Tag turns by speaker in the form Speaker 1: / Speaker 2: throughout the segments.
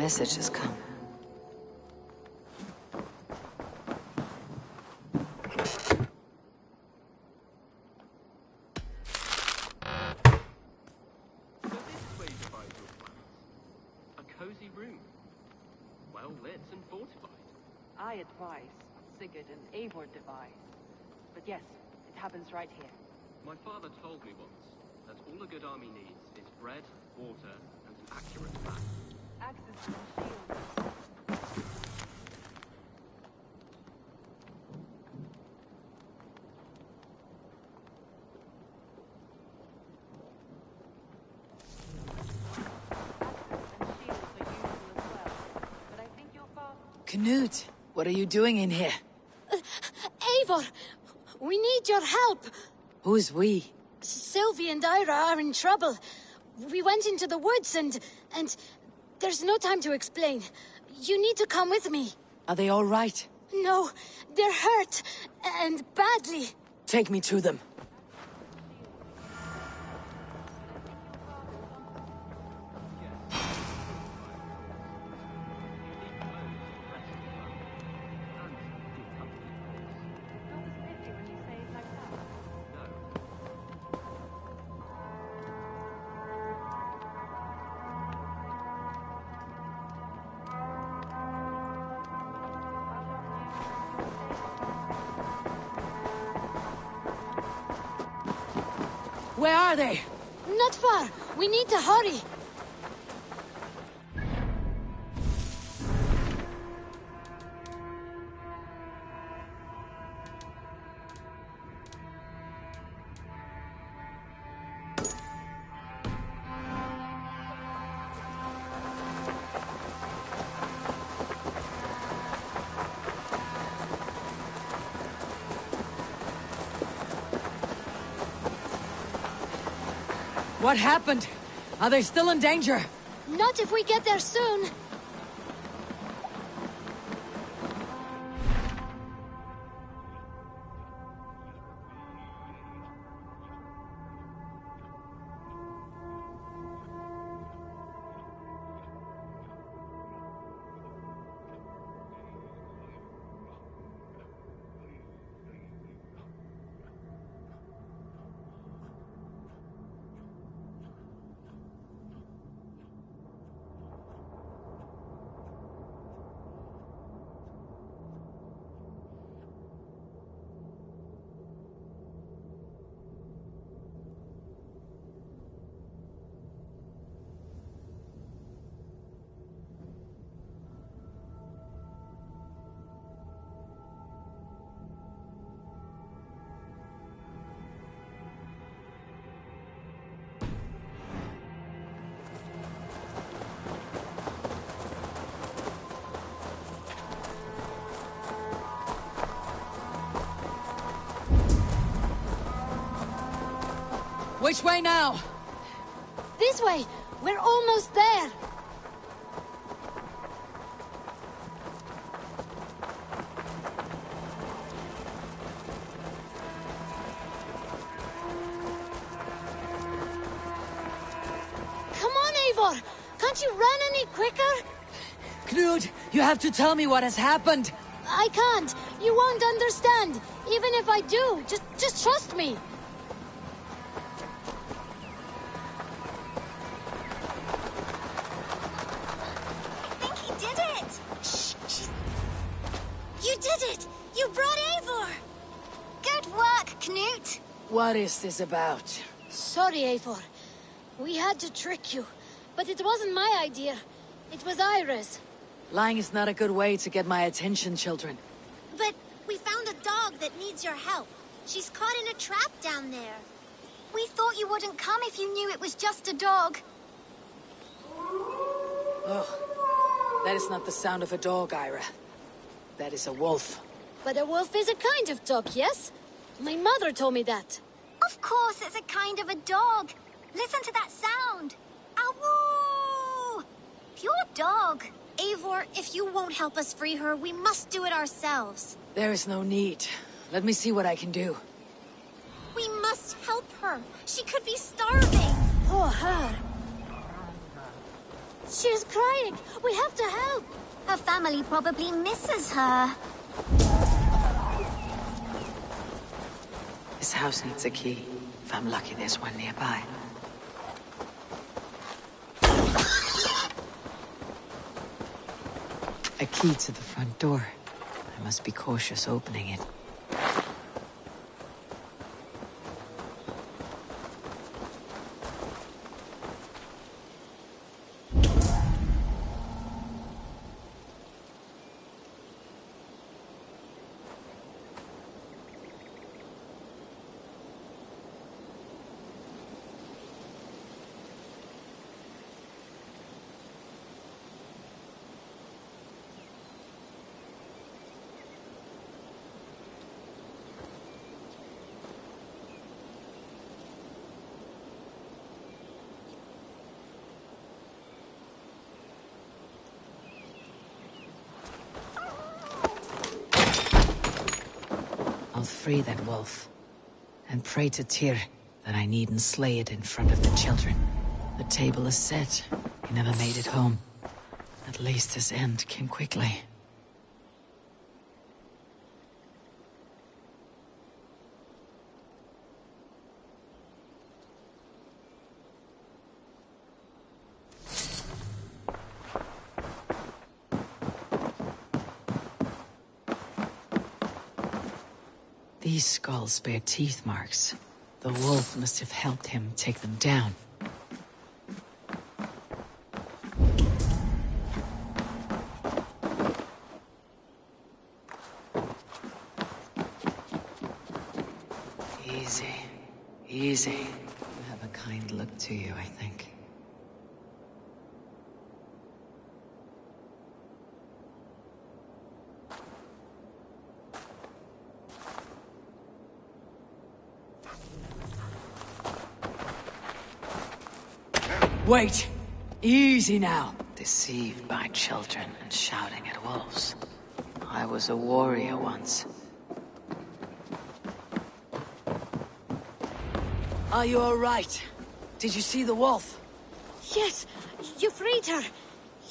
Speaker 1: message has come.
Speaker 2: Cozy room. Well lit and fortified.
Speaker 3: I advise Sigurd and Eivor devise. But yes, it happens right here.
Speaker 2: My father told me once that all a good army needs is bread, water, and an accurate map.
Speaker 3: Axes and shields.
Speaker 1: Knut, what are you doing in here?
Speaker 4: Eivor! We need your help!
Speaker 1: Who's we?
Speaker 4: Sylvie and Ira are in trouble. We went into the woods and... There's no time to explain. You need to come with me.
Speaker 1: Are they all right?
Speaker 4: No, they're hurt. And badly.
Speaker 1: Take me to them. Where are they?
Speaker 4: Not far. We need to hurry.
Speaker 1: What happened? Are they still in danger?
Speaker 4: Not if we get there soon.
Speaker 1: Which way now?
Speaker 4: This way! We're almost there! Come on, Eivor! Can't you run any quicker?
Speaker 1: Knut, you have to tell me what has happened!
Speaker 4: I can't! You won't understand! Even if I do, just trust me!
Speaker 1: What is this about?
Speaker 4: Sorry, Eivor. We had to trick you. But it wasn't my idea. It was Ira's.
Speaker 1: Lying is not a good way to get my attention, children.
Speaker 5: But we found a dog that needs your help. She's caught in a trap down there. We thought you wouldn't come if you knew it was just a dog.
Speaker 1: Oh, that is not the sound of a dog, Ira. That is a wolf.
Speaker 4: But a wolf is a kind of dog, yes? My mother told me that.
Speaker 5: Of course it's a kind of a dog. Listen to that sound. Awoo! Pure dog. Eivor, if you won't help us free her, we must do it ourselves.
Speaker 1: There is no need. Let me see what I can do.
Speaker 5: We must help her. She could be starving.
Speaker 4: Poor her. She's crying! We have to help!
Speaker 5: Her family probably misses her.
Speaker 1: This house needs a key. If I'm lucky, there's one nearby. A key to the front door. I must be cautious opening it. I'll free that wolf. And pray to Tyr that I needn't slay it in front of the children. The table is set. He never made it home. At least his end came quickly. These skulls bear teeth marks. The wolf must have helped him take them down. Easy. Easy. You have a kind look to you, I think. Wait! Easy now! Deceived by children and shouting at wolves. I was a warrior once. Are you alright? Did you see the wolf?
Speaker 4: Yes, you freed her.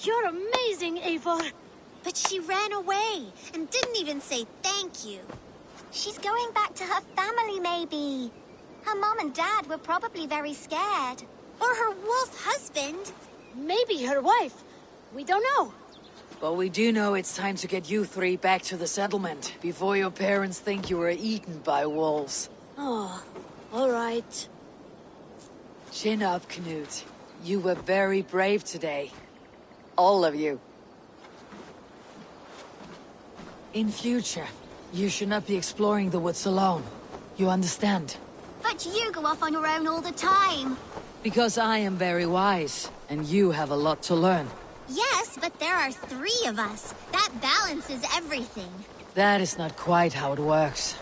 Speaker 4: You're amazing, Eivor.
Speaker 5: But she ran away and didn't even say thank you. She's going back to her family, maybe. Her mom and dad were probably very scared. Or her wolf husband.
Speaker 4: Maybe her wife. We don't know.
Speaker 1: But we do know it's time to get you three back to the settlement before your parents think you were eaten by wolves.
Speaker 4: Oh, all right.
Speaker 1: Chin up, Knut. You were very brave today. All of you. In future, you should not be exploring the woods alone. You understand?
Speaker 5: But you go off on your own all the time.
Speaker 1: Because I am very wise, and you have a lot to learn.
Speaker 5: Yes, but there are 3 of us. That balances everything.
Speaker 1: That is not quite how it works.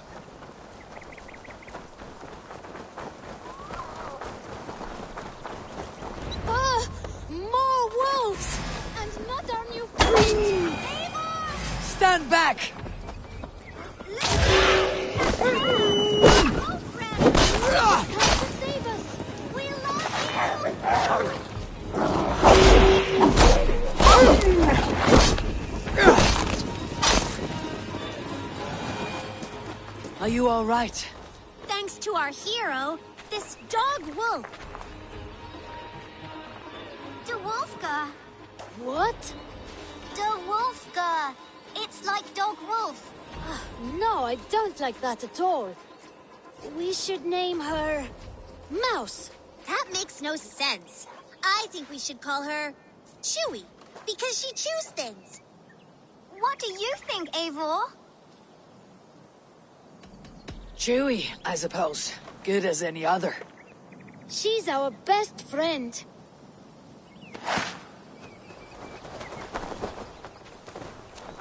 Speaker 4: More wolves! And not our new friend!
Speaker 1: Stand back!
Speaker 4: Come to save us! We love you!
Speaker 1: Are you all right?
Speaker 5: Thanks to our hero, this dog wolf. De Wolfga.
Speaker 4: What?
Speaker 5: De Wolfga. It's like dog wolf.
Speaker 4: No, I don't like that at all. We should name her... Mouse.
Speaker 5: That makes no sense. I think we should call her Chewy, because she chews things. What do you think, Eivor?
Speaker 1: Chewy, I suppose. Good as any other.
Speaker 4: She's our best friend.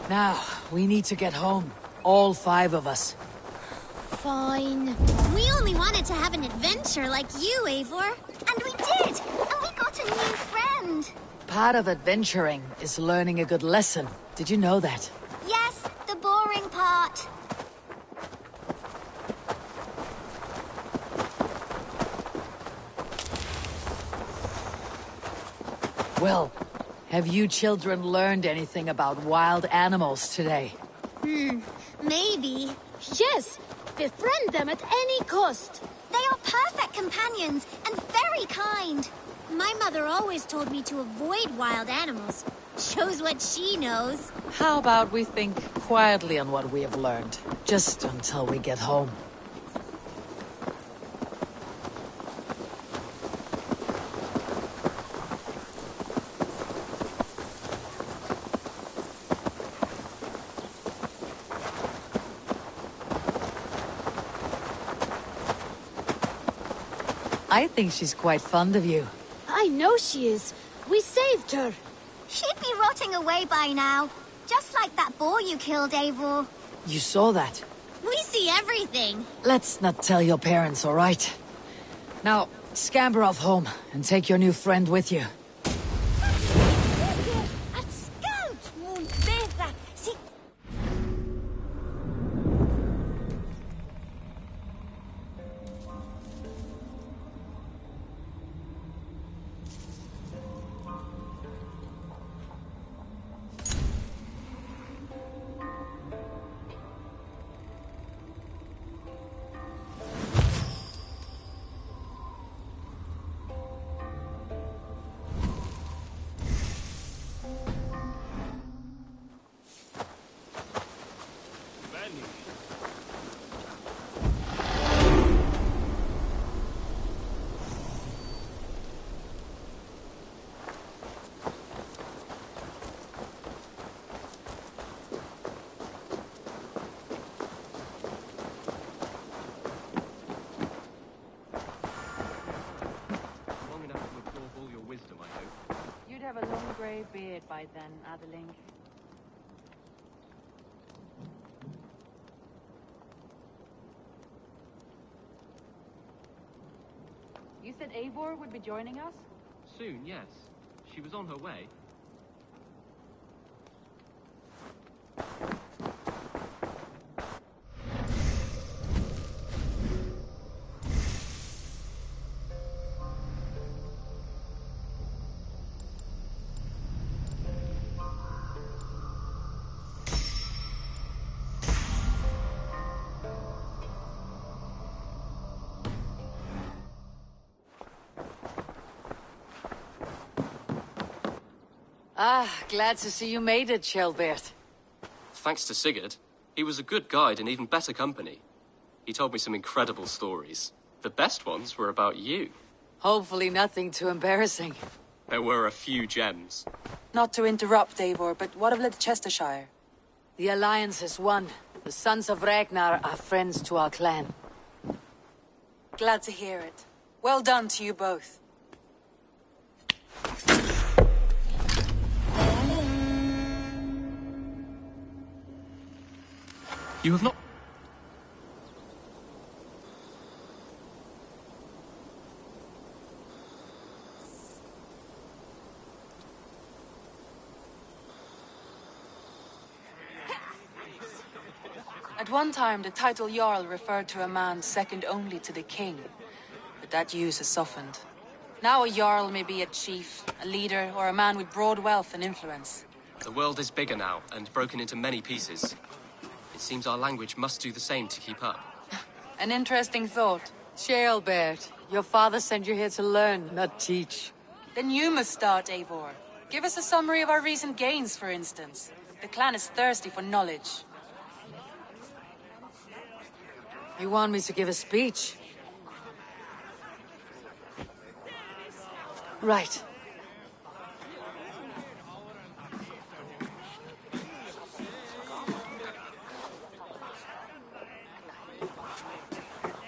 Speaker 1: Now, we need to get home. All 5 of us.
Speaker 4: Fine.
Speaker 5: We only wanted to have an adventure like you, Eivor. And we did! And we got a new friend!
Speaker 1: Part of adventuring is learning a good lesson. Did you know that?
Speaker 5: Yes, the boring part.
Speaker 1: Well, Have you children learned anything about wild animals today?
Speaker 5: Maybe.
Speaker 4: Yes! Befriend them at any cost!
Speaker 5: They are perfect companions and very kind. My mother always told me to avoid wild animals. Shows what she knows.
Speaker 1: How about we think quietly on what we have learned, just until we get home? I think she's quite fond of you.
Speaker 4: I know she is. We saved her.
Speaker 5: She'd be rotting away by now. Just like that boar you killed, Eivor.
Speaker 1: You saw that?
Speaker 5: We see everything.
Speaker 1: Let's not tell your parents, all right? Now, scamper off home and take your new friend with you.
Speaker 2: Long enough to absorb all your wisdom, I hope.
Speaker 3: You'd have a long grey beard by then, Adeling. You said Eivor would be joining us?
Speaker 2: Soon, yes. She was on her way.
Speaker 1: Ah, glad to see you made it, Shelbert.
Speaker 2: Thanks to Sigurd. He was a good guide and even better company. He told me some incredible stories. The best ones were about you.
Speaker 1: Hopefully nothing too embarrassing.
Speaker 2: There were a few gems.
Speaker 6: Not to interrupt, Eivor, but what of Leicestershire?
Speaker 1: The Alliance has won. The Sons of Ragnar are friends to our clan.
Speaker 6: Glad to hear it. Well done to you both.
Speaker 2: You have not...
Speaker 6: At one time, the title Jarl referred to a man second only to the king. But that use has softened. Now a Jarl may be a chief, a leader, or a man with broad wealth and influence.
Speaker 2: The world is bigger now, and broken into many pieces. It seems our language must do the same to keep up.
Speaker 6: An interesting thought.
Speaker 1: Shelbert, your father sent you here to learn, not teach.
Speaker 6: Then you must start, Eivor. Give us a summary of our recent gains, for instance. The clan is thirsty for knowledge.
Speaker 1: You want me to give a speech? Right.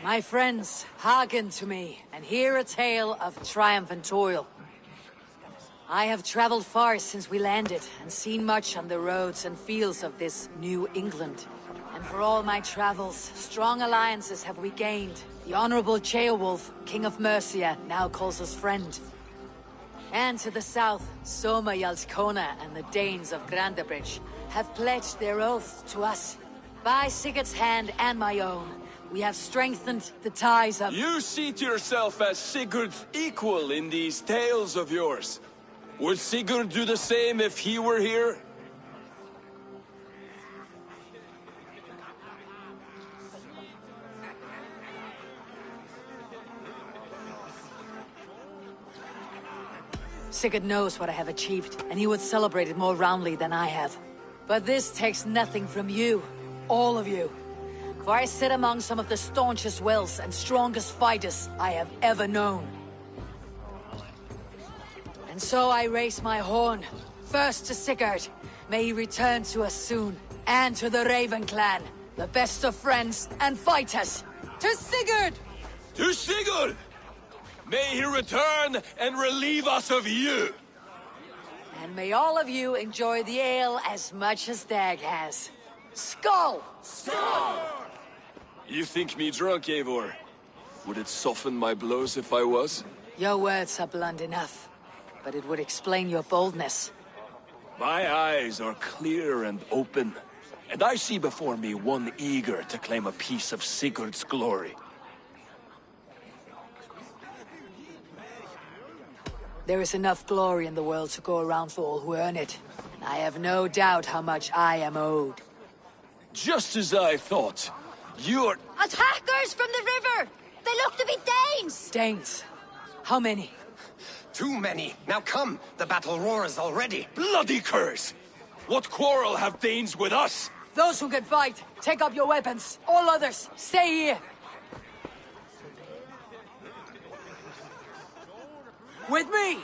Speaker 1: My friends, hearken to me, and hear a tale of triumph and toil. I have traveled far since we landed, and seen much on the roads and fields of this New England. And for all my travels, strong alliances have we gained. The Honorable Ceolwulf, King of Mercia, now calls us friend. And to the south, Soma Jarlskona and the Danes of Grandabridge have pledged their oaths to us. By Sigurd's hand and my own, we have strengthened the ties of...
Speaker 7: You see to yourself as Sigurd's equal in these tales of yours. Would Sigurd do the same if he were here?
Speaker 1: Sigurd knows what I have achieved, and he would celebrate it more roundly than I have. But this takes nothing from you, all of you. For I sit among some of the staunchest wills and strongest fighters I have ever known. And so I raise my horn, first to Sigurd. May he return to us soon, and to the Raven clan, the best of friends and fighters. To Sigurd!
Speaker 7: To Sigurd! May he return and relieve us of you!
Speaker 1: And may all of you enjoy the ale as much as Dag has. Skull!
Speaker 7: Skull! You think me drunk, Eivor? Would it soften my blows if I was?
Speaker 1: Your words are blunt enough, but it would explain your boldness.
Speaker 7: My eyes are clear and open, and I see before me one eager to claim a piece of Sigurd's glory.
Speaker 1: There is enough glory in the world to go around for all who earn it. And I have no doubt how much I am owed.
Speaker 7: Just as I thought. You're...
Speaker 5: Attackers from the river! They look to be Danes!
Speaker 1: Danes? How many?
Speaker 8: Too many. Now come, the battle roars already.
Speaker 7: Bloody curse! What quarrel have Danes with us?
Speaker 1: Those who can fight, take up your weapons. All others, stay here. With me!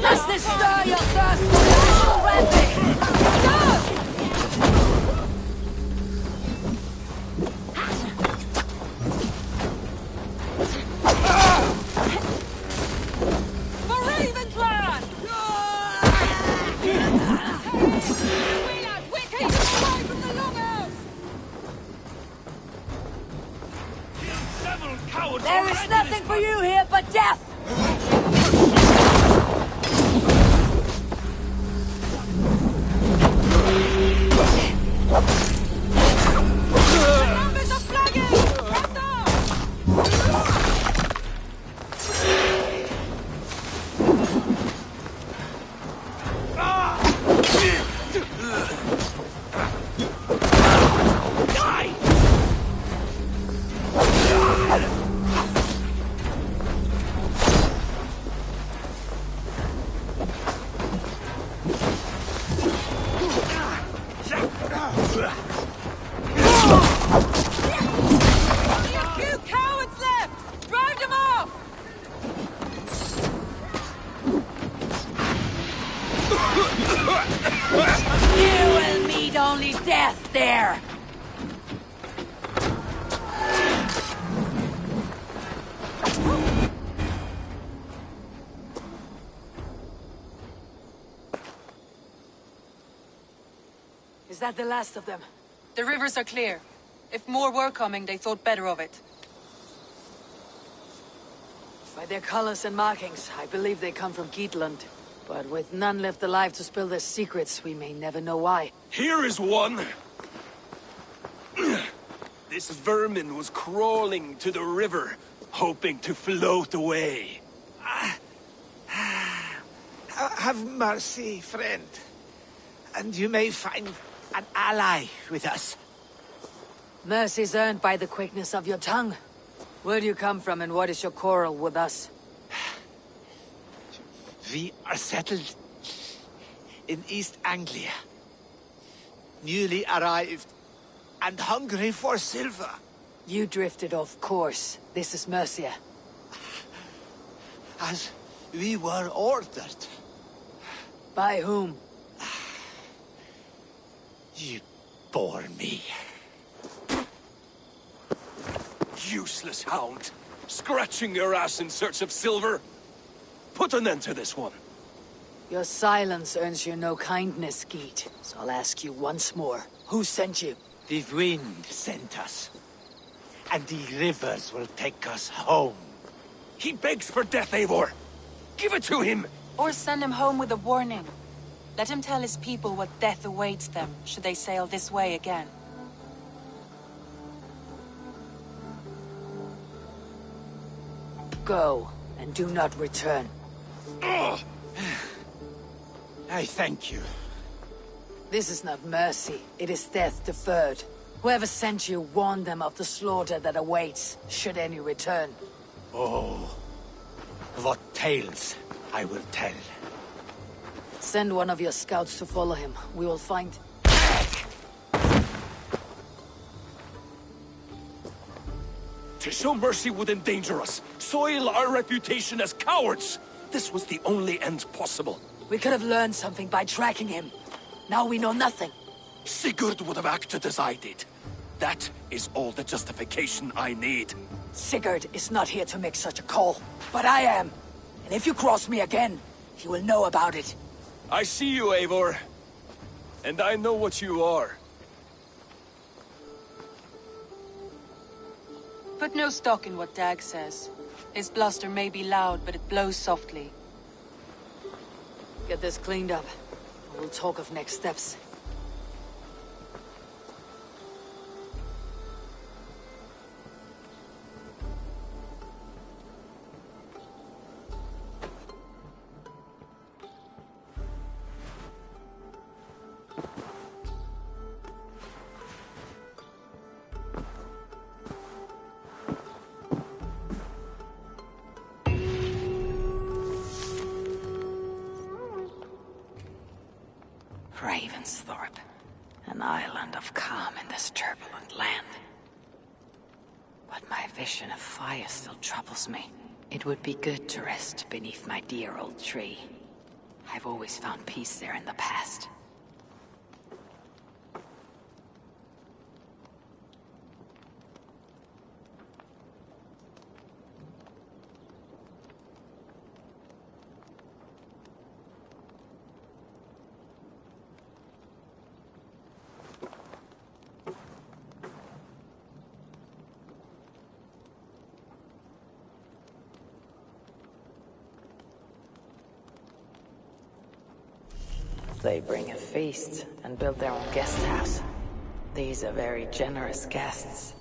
Speaker 1: Does this stir your thirst for battle, Randy? For Raven Clan! There is nothing for you here but death! Numbers are flagging! Press only death there! Is that the last of them?
Speaker 6: The rivers are clear. If more were coming, they thought better of it.
Speaker 1: By their colors and markings, I believe they come from Geatland. But with none left alive to spill their secrets, we may never know why.
Speaker 7: Here is one! This vermin was crawling to the river, hoping to float away.
Speaker 9: Have mercy, friend. And you may find an ally with us.
Speaker 1: Mercy's earned by the quickness of your tongue. Where do you come from and what is your quarrel with us?
Speaker 9: We are settled in East Anglia. Newly arrived and hungry for silver.
Speaker 1: You drifted off course. This is Mercia.
Speaker 9: As we were ordered.
Speaker 1: By whom?
Speaker 9: You bore me.
Speaker 7: Useless hound! Scratching your ass in search of silver! Put an end to this one!
Speaker 1: Your silence earns you no kindness, Geet. So I'll ask you once more. Who sent you?
Speaker 9: The wind sent us. And the rivers will take us home.
Speaker 7: He begs for death, Eivor! Give it to him!
Speaker 6: Or send him home with a warning. Let him tell his people what death awaits them should they sail this way again.
Speaker 1: Go, and do not return.
Speaker 9: I thank you.
Speaker 1: This is not mercy, it is death deferred. Whoever sent you warned them of the slaughter that awaits, should any return.
Speaker 9: Oh, what tales I will tell.
Speaker 1: Send one of your scouts to follow him. We will find...
Speaker 7: To show mercy would endanger us, soil our reputation as cowards. This was the only end possible.
Speaker 1: We could have learned something by tracking him. Now we know nothing.
Speaker 7: Sigurd would have acted as I did. That is all the justification I need.
Speaker 1: Sigurd is not here to make such a call, but I am. And if you cross me again, he will know about it.
Speaker 7: I see you, Eivor. And I know what you are.
Speaker 6: Put no stock in what Dag says. His bluster may be loud, but it blows softly.
Speaker 1: Get this cleaned up. We'll talk of next steps. Ravensthorpe, an island of calm in this turbulent land. But my vision of fire still troubles me. It would be good to rest beneath my dear old tree. I've always found peace there in the past. They bring a feast and build their own guest house. These are very generous guests.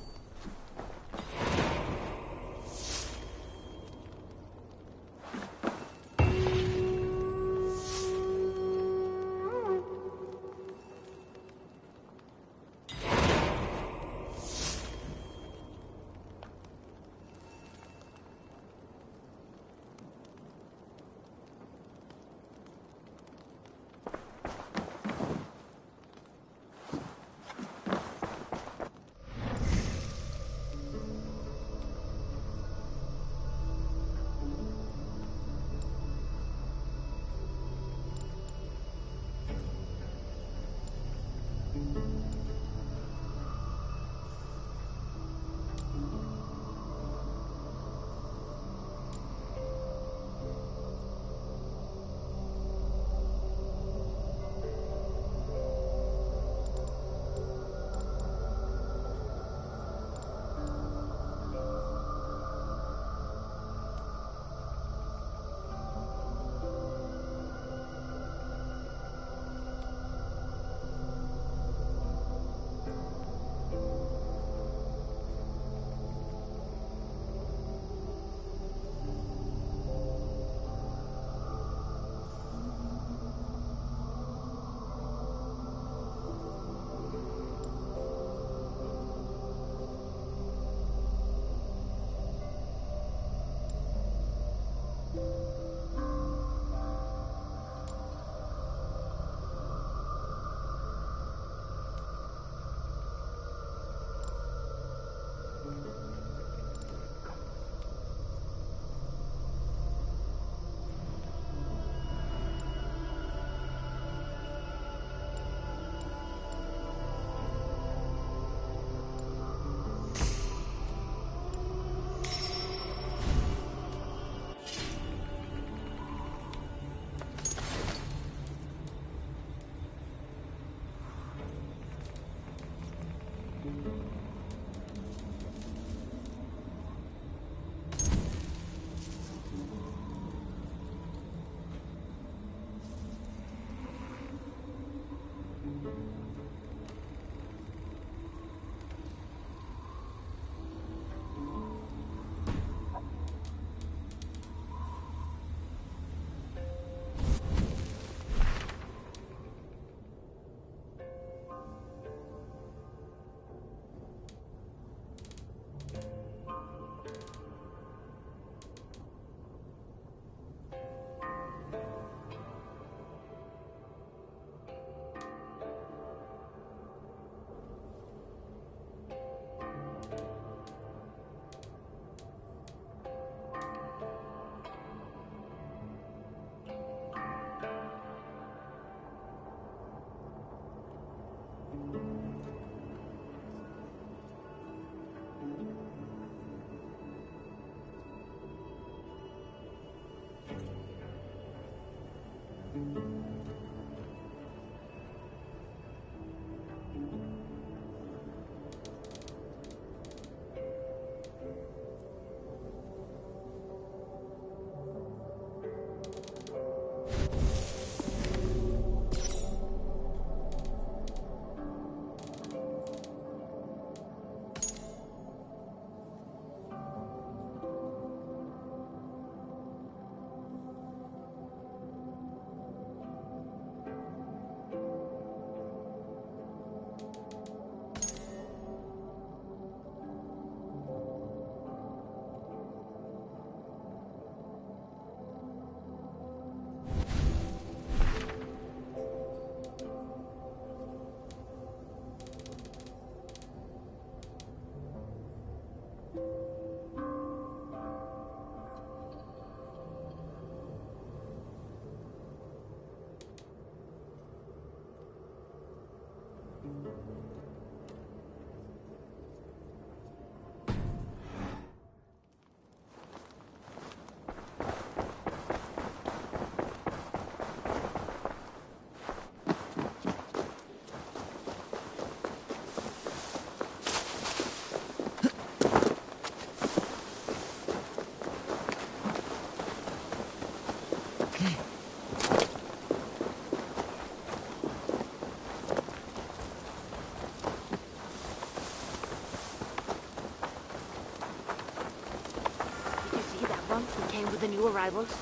Speaker 10: the new arrivals?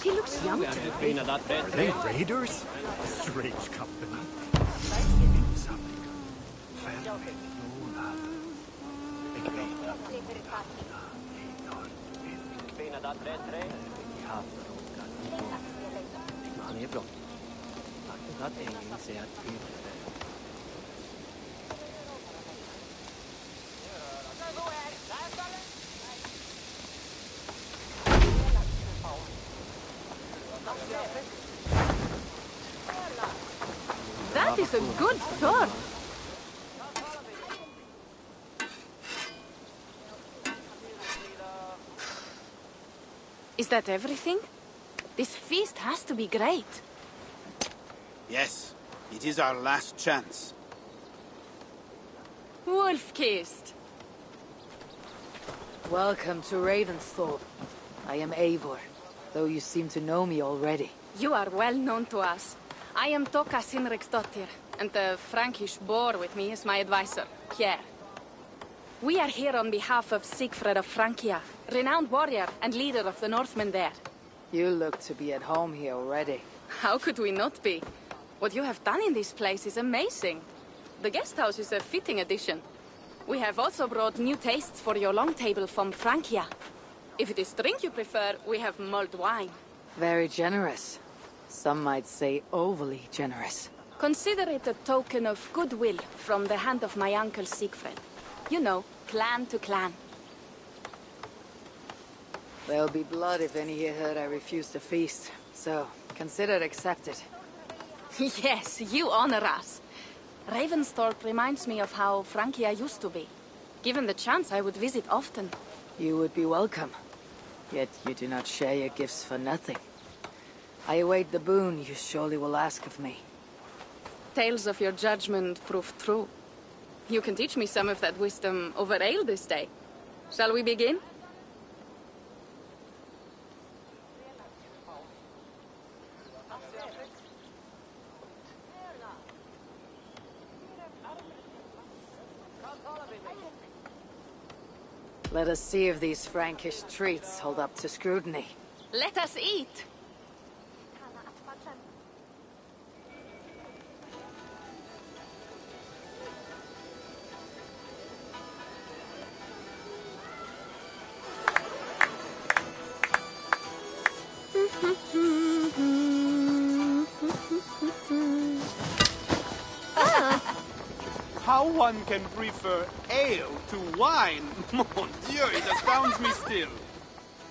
Speaker 10: She looks young to me.
Speaker 11: Are they raiders? Strange company.
Speaker 10: That is a good sword. Is that everything? This feast has to be great.
Speaker 12: Yes, it is our last chance.
Speaker 10: Wolf-kissed.
Speaker 1: Welcome to Ravensthorpe. I am Eivor, though you seem to know me already.
Speaker 10: You are well known to us. I am Toka Sinriksdottir, and the Frankish boar with me is my advisor, Pierre. We are here on behalf of Sigfred of Francia, renowned warrior and leader of the Northmen there.
Speaker 1: You look to be at home here already.
Speaker 10: How could we not be? What you have done in this place is amazing. The guest house is a fitting addition. We have also brought new tastes for your long table from Francia. If it is drink you prefer, we have mulled wine.
Speaker 1: Very generous. Some might say overly generous.
Speaker 10: Consider it a token of goodwill from the hand of my uncle Sigfred. You know, clan to clan.
Speaker 1: There'll be blood if any here heard I refused the feast, so consider it accepted.
Speaker 10: Yes, you honor us. Ravensthorpe reminds me of how Francia used to be. Given the chance, I would visit often.
Speaker 1: You would be welcome. Yet you do not share your gifts for nothing. I await the boon you surely will ask of me.
Speaker 10: Tales of your judgment prove true. You can teach me some of that wisdom over ale this day. Shall we begin?
Speaker 1: Let us see if these Frankish treats hold up to scrutiny.
Speaker 10: Let us eat!
Speaker 12: How one can prefer ale to wine? Mon Dieu, it astounds me still.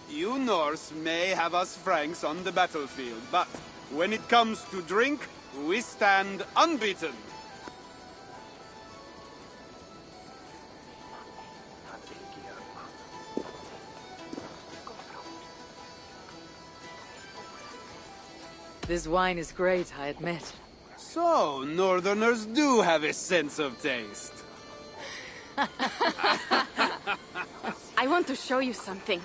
Speaker 12: You Norse may have us Franks on the battlefield, but when it comes to drink, we stand unbeaten.
Speaker 1: This wine is great, I admit.
Speaker 12: So, Northerners do have a sense of taste.
Speaker 10: I want to show you something.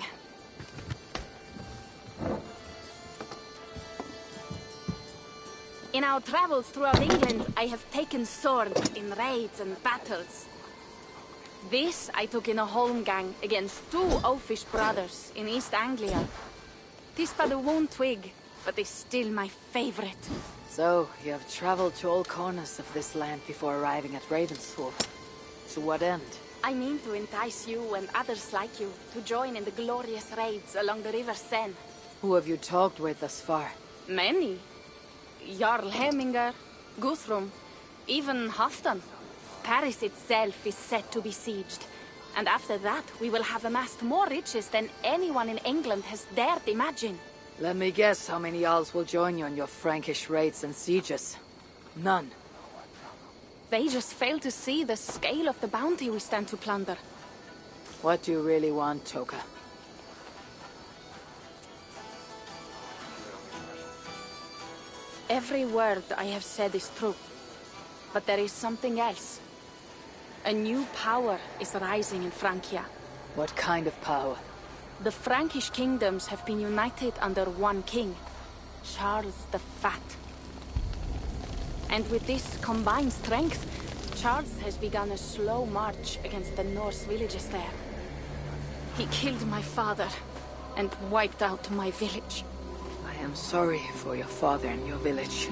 Speaker 10: In our travels throughout England, I have taken swords in raids and battles. This I took in a holmgang against two oafish brothers in East Anglia. 'Tis but a worn twig, but is still my favorite.
Speaker 1: So, you have traveled to all corners of this land before arriving at Ravensthorpe. To what end?
Speaker 10: I mean to entice you and others like you to join in the glorious raids along the River Seine.
Speaker 1: Who have you talked with thus far?
Speaker 10: Many. Jarl Heminger, Guthrum, even Halfdan. Paris itself is set to be besieged. And after that, we will have amassed more riches than anyone in England has dared imagine.
Speaker 1: Let me guess how many Jarls will join you on your Frankish raids and sieges. None.
Speaker 10: They just fail to see the scale of the bounty we stand to plunder.
Speaker 1: What do you really want, Toka?
Speaker 10: Every word I have said is true. But there is something else. A new power is rising in Francia.
Speaker 1: What kind of power?
Speaker 10: The Frankish kingdoms have been united under one king, Charles the Fat. And with this combined strength, Charles has begun a slow march against the Norse villages there. He killed my father, and wiped out my village.
Speaker 1: I am sorry for your father and your village.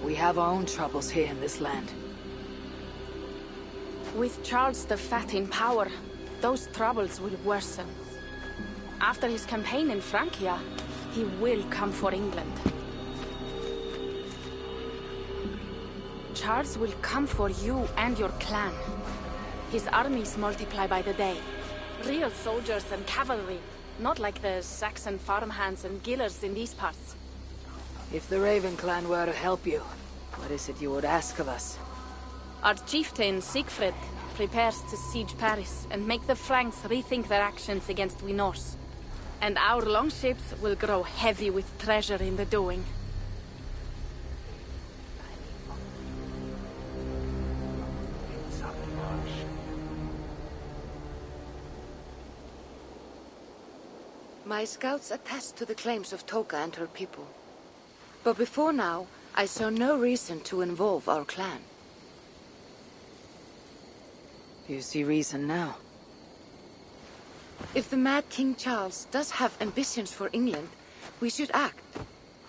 Speaker 1: We have our own troubles here in this land.
Speaker 10: With Charles the Fat in power, those troubles will worsen. After his campaign in Francia, he will come for England. Charles will come for you and your clan. His armies multiply by the day. Real soldiers and cavalry, not like the Saxon farmhands and gillers in these parts.
Speaker 1: If the Raven clan were to help you, what is it you would ask of us?
Speaker 10: Our chieftain, Siegfried, prepares to siege Paris and make the Franks rethink their actions against we Norse. And our longships will grow heavy with treasure in the doing.
Speaker 13: My scouts attest to the claims of Toka and her people. But before now, I saw no reason to involve our clan.
Speaker 1: Do you see reason now?
Speaker 13: If the mad King Charles does have ambitions for England, we should act.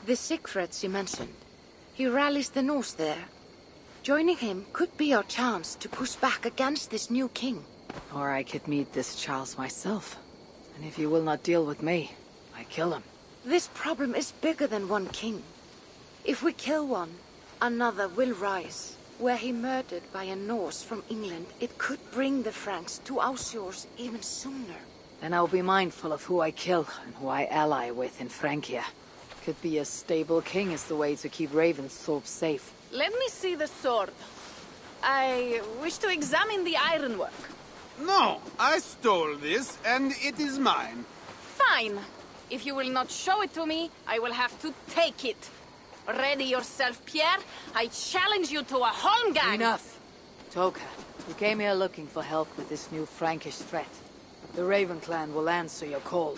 Speaker 13: The Siegfrieds you mentioned. He rallies the Norse there. Joining him could be our chance to push back against this new king.
Speaker 1: Or I could meet this Charles myself. And if you will not deal with me, I kill him.
Speaker 13: This problem is bigger than one king. If we kill one, another will rise. Were he murdered by a Norse from England, it could bring the Franks to our shores even sooner.
Speaker 1: Then I'll be mindful of who I kill and who I ally with in Francia. Could be a stable king is the way to keep Ravensthorpe safe.
Speaker 10: Let me see the sword. I wish to examine the ironwork.
Speaker 12: No, I stole this, and it is mine.
Speaker 10: Fine. If you will not show it to me, I will have to take it. Ready yourself, Pierre. I challenge you to a holmgang.
Speaker 1: Enough. Toka, you came here looking for help with this new Frankish threat. The Raven clan will answer your call.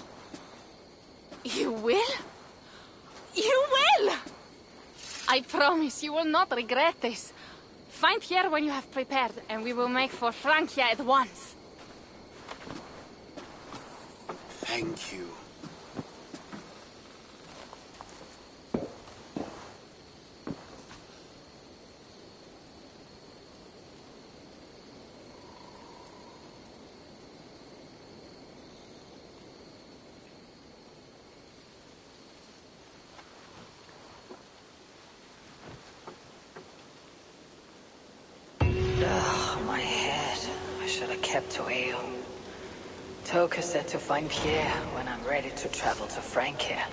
Speaker 10: You will? You will! I promise you will not regret this. Find Pierre when you have prepared, and we will make for Francia at once.
Speaker 12: Thank you.
Speaker 1: My head. I should have kept to ale. Toka said to find Pierre when I'm ready to travel to Francia.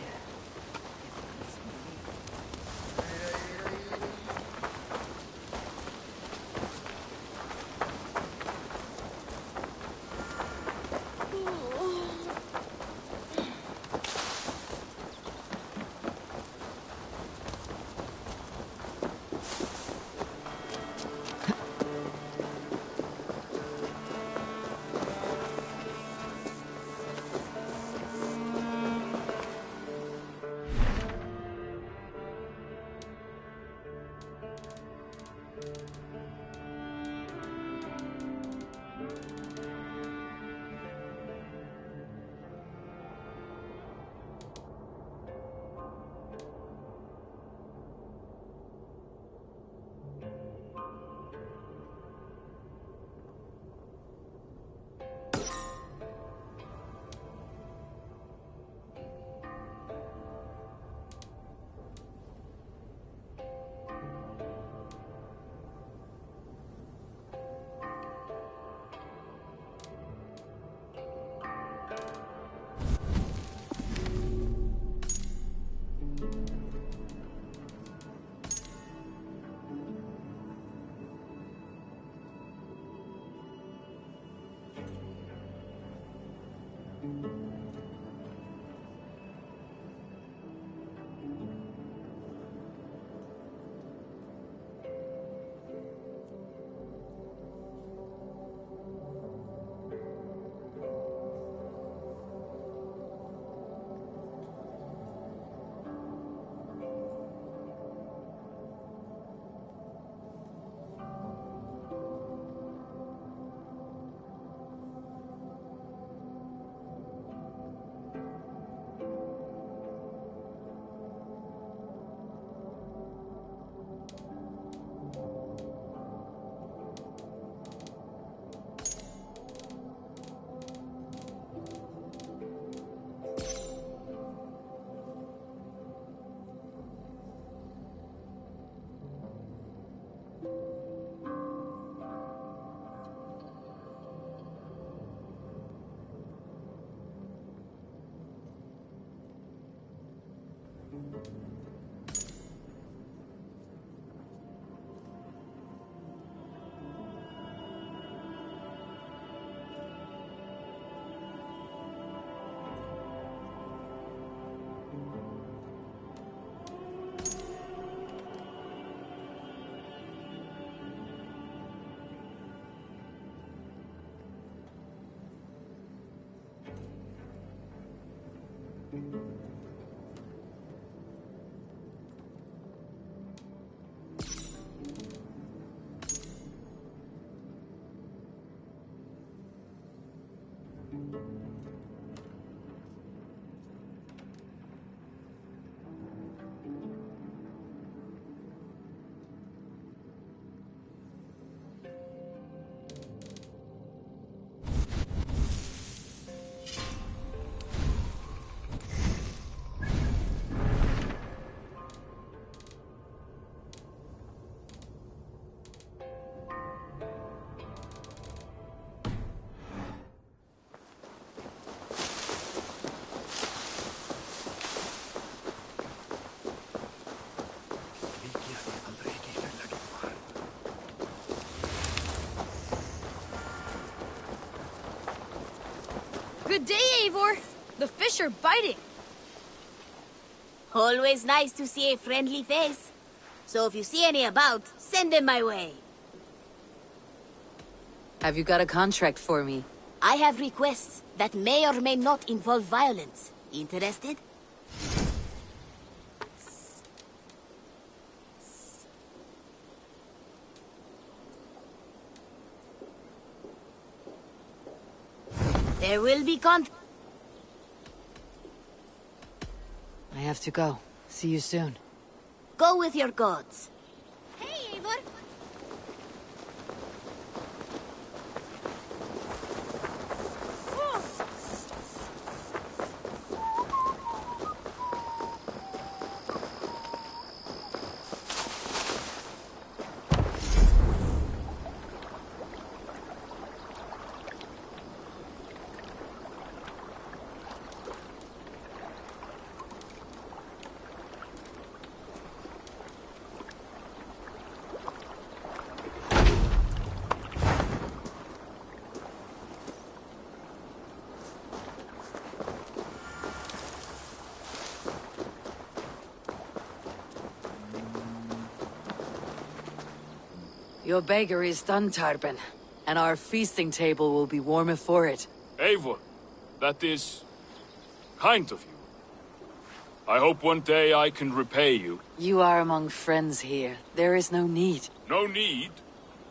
Speaker 14: Good day, Eivor. The fish are biting.
Speaker 15: Always nice to see a friendly face. So if you see any about, send them my way.
Speaker 6: Have you got a contract for me?
Speaker 15: I have requests that may or may not involve violence. Interested? There will be
Speaker 1: I have to go. See you soon.
Speaker 15: Go with your gods.
Speaker 5: Hey, Eivor.
Speaker 1: Your bakery is done, Tarben, and our feasting table will be warmer for it.
Speaker 7: Eivor, that is kind of you. I hope one day I can repay you.
Speaker 1: You are among friends here. There is no need.
Speaker 7: No need,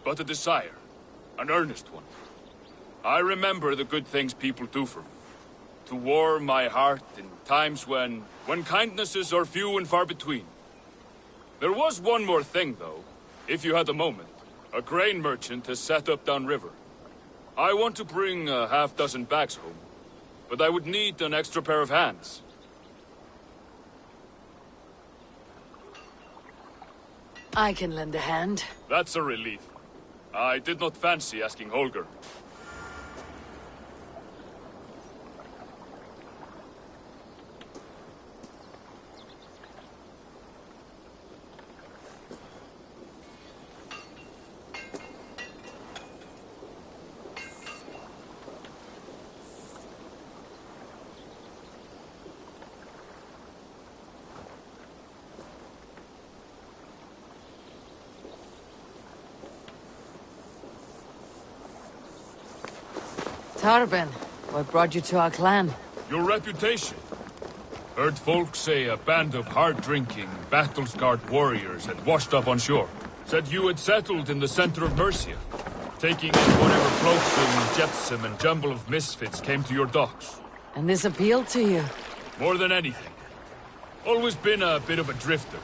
Speaker 7: but a desire. An earnest one. I remember the good things people do for me. To warm my heart in times when kindnesses are few and far between. There was one more thing, though, if you had a moment. A grain merchant has set up downriver. I want to bring a half-dozen bags home, but I would need an extra pair of hands.
Speaker 1: I can lend a hand.
Speaker 7: That's a relief. I did not fancy asking Holger.
Speaker 1: Tarben, what brought you to our clan?
Speaker 7: Your reputation. Heard folks say a band of hard-drinking, battle-scarred warriors had washed up on shore. Said you had settled in the center of Mercia, taking in whatever flotsam, jetsam, and jumble of misfits came to your docks.
Speaker 1: And this appealed to you?
Speaker 7: More than anything. Always been a bit of a drifter.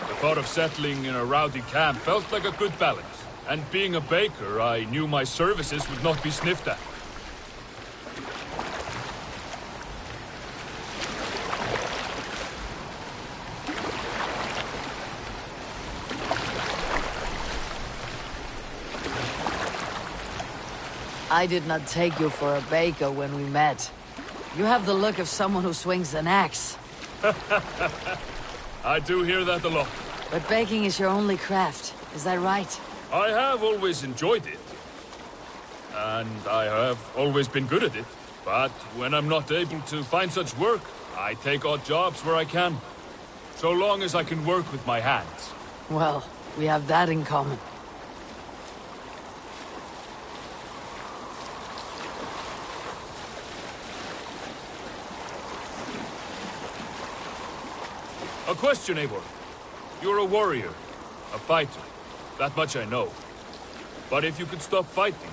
Speaker 7: The thought of settling in a rowdy camp felt like a good balance. And being a baker, I knew my services would not be sniffed at.
Speaker 1: I did not take you for a baker when we met. You have the look of someone who swings an axe.
Speaker 7: I do hear that a lot.
Speaker 1: But baking is your only craft, is that right?
Speaker 7: I have always enjoyed it. And I have always been good at it. But when I'm not able to find such work, I take odd jobs where I can. So long as I can work with my hands.
Speaker 1: Well, we have that in common.
Speaker 7: A question, Eivor. You're a warrior, a fighter. That much I know. But if you could stop fighting,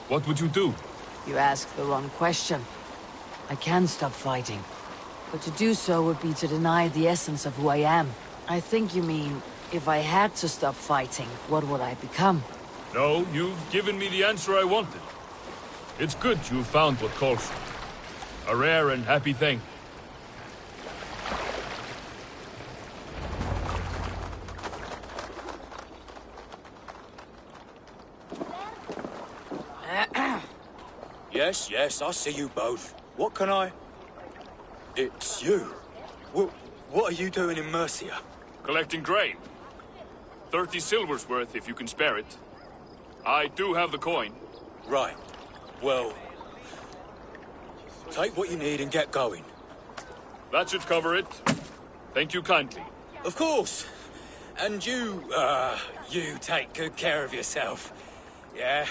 Speaker 7: what would you do?
Speaker 1: You ask the wrong question. I can stop fighting. But to do so would be to deny the essence of who I am. I think you mean, if I had to stop fighting, what would I become?
Speaker 7: No, you've given me the answer I wanted. It's good you found what calls you. A rare and happy thing.
Speaker 11: Yes, I see you both. What can I... It's you. What are you doing in Mercia?
Speaker 7: Collecting grain. 30 silver's worth if you can spare it. I do have the coin.
Speaker 11: Right. Well... take what you need and get going.
Speaker 7: That should cover it. Thank you kindly.
Speaker 11: Of course. And you take good care of yourself. Yeah?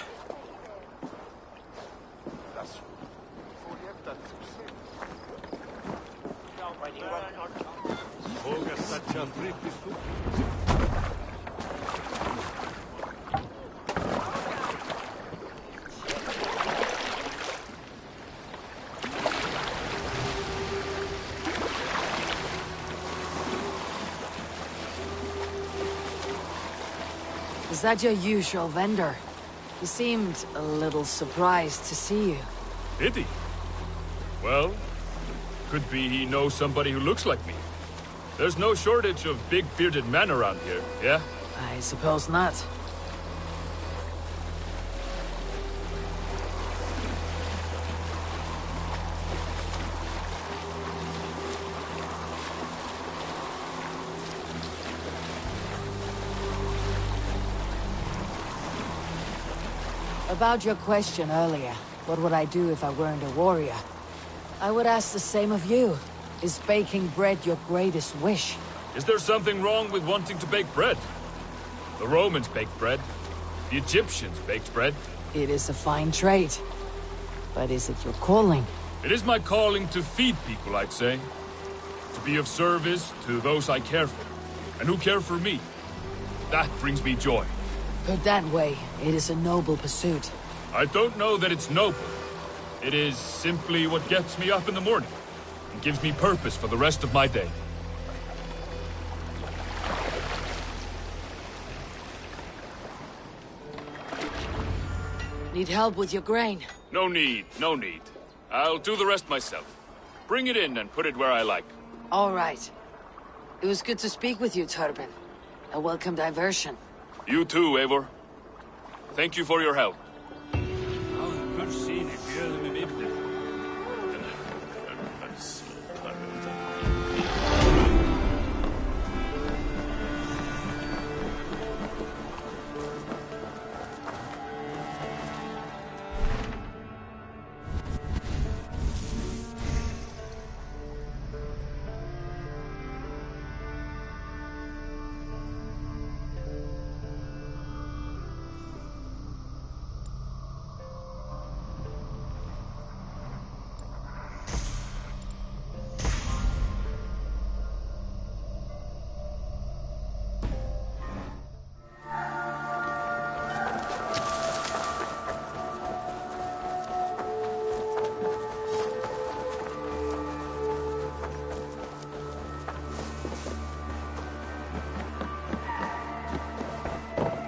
Speaker 1: Is that your usual vendor? He seemed a little surprised to see you.
Speaker 7: Did he? Well, could be he knows somebody who looks like me. There's no shortage of big bearded men around here, yeah?
Speaker 1: I suppose not. About your question earlier, what would I do if I weren't a warrior? I would ask the same of you. Is baking bread your greatest wish?
Speaker 7: Is there something wrong with wanting to bake bread? The Romans baked bread. The Egyptians baked bread.
Speaker 1: It is a fine trade. But is it your calling?
Speaker 7: It is my calling to feed people, I'd say. To be of service to those I care for, and who care for me. That brings me joy.
Speaker 1: Put that way, it is a noble pursuit.
Speaker 7: I don't know that it's noble. It is simply what gets me up in the morning, and gives me purpose for the rest of my day.
Speaker 1: Need help with your grain?
Speaker 7: No need, no need. I'll do the rest myself. Bring it in and put it where I like.
Speaker 1: All right. It was good to speak with you, Turbin. A welcome diversion.
Speaker 7: You too, Eivor. Thank you for your help.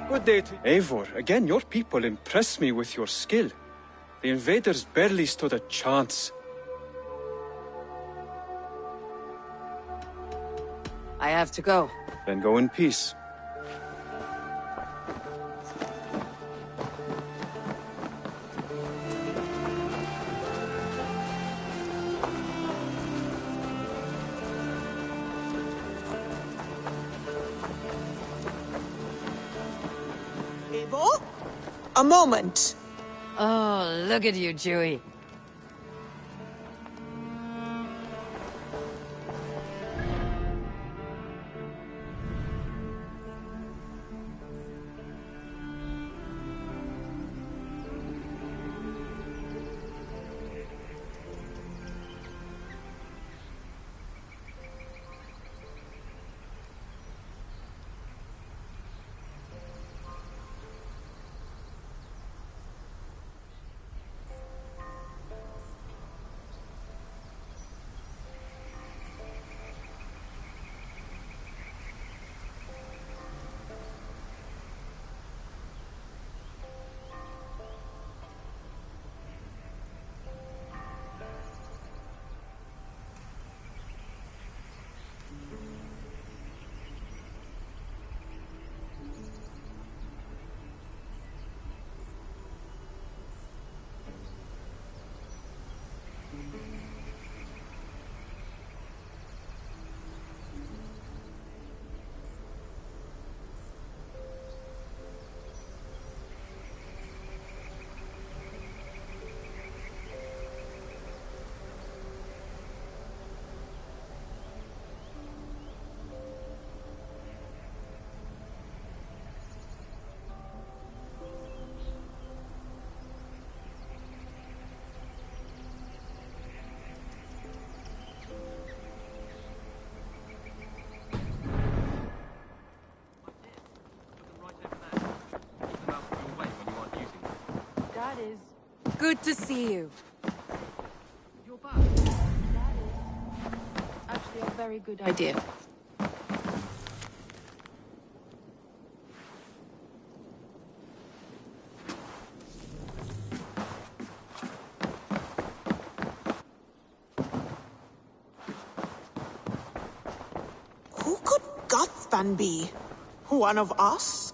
Speaker 16: Good day to Eivor. Again, your people impress me with your skill. The invaders barely stood a chance.
Speaker 1: I have to go.
Speaker 16: Then go in peace.
Speaker 17: A moment.
Speaker 1: Oh, look at you, Chewie.
Speaker 3: That is...
Speaker 6: Good to see you.
Speaker 3: You're back. That is... actually a very good idea.
Speaker 17: Who could Guthban be? One of us?